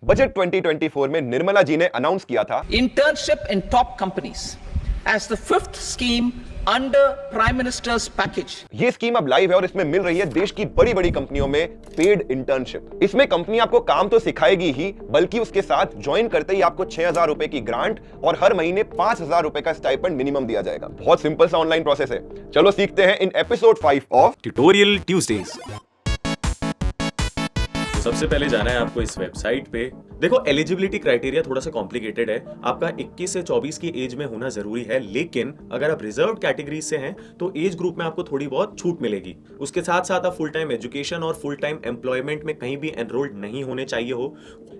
Budget 2024 में निर्मला जी ने announce किया था internship in top companies as the fifth scheme under Prime Minister's package. ये स्कीम अब लाइव है और इसमें मिल रही है देश की बड़ी बड़ी कंपनियों में पेड इंटर्नशिप। इसमें कंपनी आपको काम तो सिखाएगी ही, बल्कि उसके साथ ज्वाइन करते ही आपको 6,000 रुपए की ग्रांट और हर महीने 5,000 रुपए का स्टाइपेंड मिनिमम दिया जाएगा। बहुत सिंपल सा ऑनलाइन प्रोसेस है। चलो सीखते हैं in episode 5 of tutorial Tuesdays. सबसे पहले जाना है आपको इस वेबसाइट पे। देखो, एलिजिबिलिटी क्राइटेरिया थोड़ा सा कॉम्प्लिकेटेड है। आपका 21 से 24 की एज में होना जरूरी है, लेकिन अगर आप रिजर्व कैटेगरी से हैं तो एज ग्रुप में आपको थोड़ी बहुत छूट मिलेगी। उसके साथ साथ आप फुल टाइम एजुकेशन और फुल टाइम एम्प्लॉयमेंट में कहीं भी एनरोल्ड नहीं होने चाहिए हो।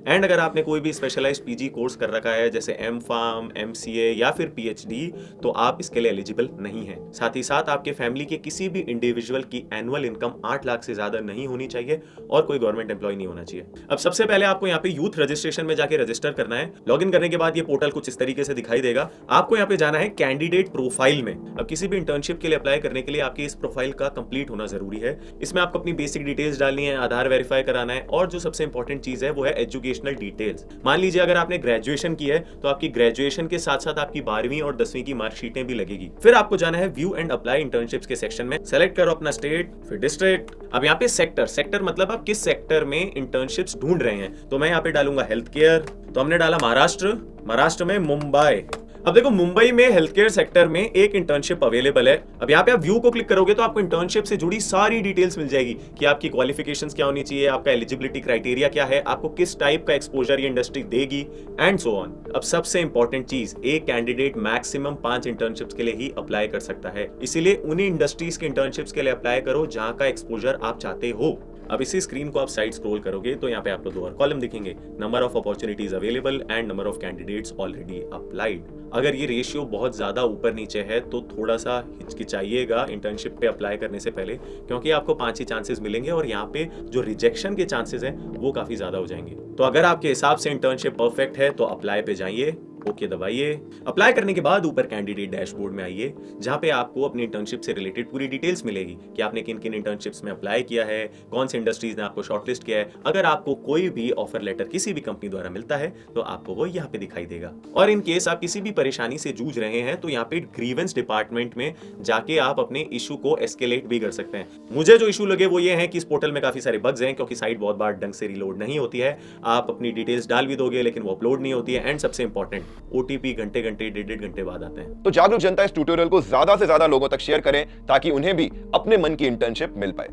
एंड अगर आपने कोई भी स्पेशलाइज्ड पीजी कोर्स कर रखा है जैसे एम फार्म, एमसीए या फिर पीएचडी, तो आप इसके लिए एलिजिबल नहीं है। साथ ही साथ आपके फैमिली के किसी भी इंडिविजुअल की एनुअल इनकम 8 लाख से ज्यादा नहीं होनी चाहिए और कोई गवर्नमेंट एम्प्लॉय नहीं होना चाहिए। अब सबसे पहले आपको यहाँ पे यूथ रजिस्ट्रेशन में जाके रजिस्टर करना है। लॉगिन करने के बाद ये पोर्टल कुछ इस तरीके से दिखाई देगा। आपको यहाँ पे जाना है कैंडिडेट प्रोफाइल में। अब किसी भी इंटर्नशिप के लिए अप्लाई करने के लिए आपकी इस प्रोफाइल का कंप्लीट होना जरूरी है। इसमें आपको अपनी बेसिक डिटेल्स डालनी है, आधार वेरीफाई कराना है और जो सबसे इंपॉर्टेंट चीज है वो है एजुकेशनल डिटेल्स। मान लीजिए अगर आपने ग्रेजुएशन की है तो आपकी ग्रेजुएशन के साथ साथ आपकी 12वीं और 10वीं की मार्कशीटें भी लगेगी। फिर आपको जाना है व्यू एंड अप्लाई इंटर्नशिप्स के सेक्शन में। सेलेक्ट करो अपना स्टेट, फिर डिस्ट्रिक्ट। अब यहाँ पे सेक्टर मतलब आप किस सेक्टर में इंटर्नशिप्स ढूंढ रहे हैं। तो मैं यहाँ पे डालूंगा हेल्थ केयर। तो हमने डाला महाराष्ट्र में मुंबई। अब देखो, मुंबई में हेल्थ केयर सेक्टर में एक इंटर्नशिप अवेलेबल है। अब यहाँ पे आप व्यू को क्लिक करोगे तो आपको इंटर्नशिप से जुड़ी सारी डिटेल्स मिल जाएगी कि आपकी क्वालिफिकेशंस क्या होनी चाहिए, आपका एलिजिबिलिटी क्राइटेरिया क्या है, आपको किस टाइप का एक्सपोजर ये इंडस्ट्री देगी एंड सो ऑन। अब सबसे इंपॉर्टेंट चीज, एक कैंडिडेट मैक्सिमम 5 इंटर्नशिप्स के लिए ही अप्लाई कर सकता है। इसीलिए उन्हीं इंडस्ट्रीज के इंटर्नशिप्स के लिए अप्लाई करो जहां का एक्सपोजर आप चाहते हो। अब इसी स्क्रीन को आप साइड स्क्रॉल करोगे तो यहाँ पे आपको 2 और कॉलम दिखेंगे, number of opportunities available and number of candidates already applied. अगर ये रेशियो बहुत ज्यादा ऊपर नीचे है तो थोड़ा सा हिचकिचाइएगा इंटर्नशिप पे अप्लाई करने से पहले, क्योंकि आपको 5 ही चांसेस मिलेंगे और यहाँ पे जो रिजेक्शन के चांसेस हैं वो काफी ज्यादा हो जाएंगे। तो अगर आपके हिसाब से इंटर्नशिप परफेक्ट है तो अप्लाई पे जाइए, ओके दबाइए। अप्लाई करने के बाद ऊपर कैंडिडेट डैशबोर्ड में आइए, जहां पे आपको अपनी इंटर्नशिप से रिलेटेड पूरी डिटेल्स मिलेगी कि आपने किन किन इंटर्नशिप्स में अप्लाई किया है, कौन सी इंडस्ट्रीज ने आपको शॉर्टलिस्ट किया है। अगर आपको कोई भी ऑफर लेटर किसी भी कंपनी द्वारा मिलता है तो आपको वो यहाँ पे दिखाई देगा। और इन केस आप किसी भी परेशानी से जूझ रहे हैं तो यहाँ पे ग्रीवेंस डिपार्टमेंट में जाके आप अपने इशू को एस्केलेट भी कर सकते हैं। मुझे जो इशू लगे वो ये है कि इस पोर्टल में काफी सारे बग्स हैं, क्योंकि साइट बहुत बार ढंग से रिलोड नहीं होती है। आप अपनी डिटेल्स डाल भी दोगे लेकिन वो अपलोड नहीं होती है। एंड सबसे इंपॉर्टेंट, ओटीपी घंटे 1.5 घंटे बाद आते हैं। तो जागरूक जनता इस ट्यूटोरियल को ज्यादा से ज्यादा लोगों तक शेयर करें ताकि उन्हें भी अपने मन की इंटर्नशिप मिल पाए।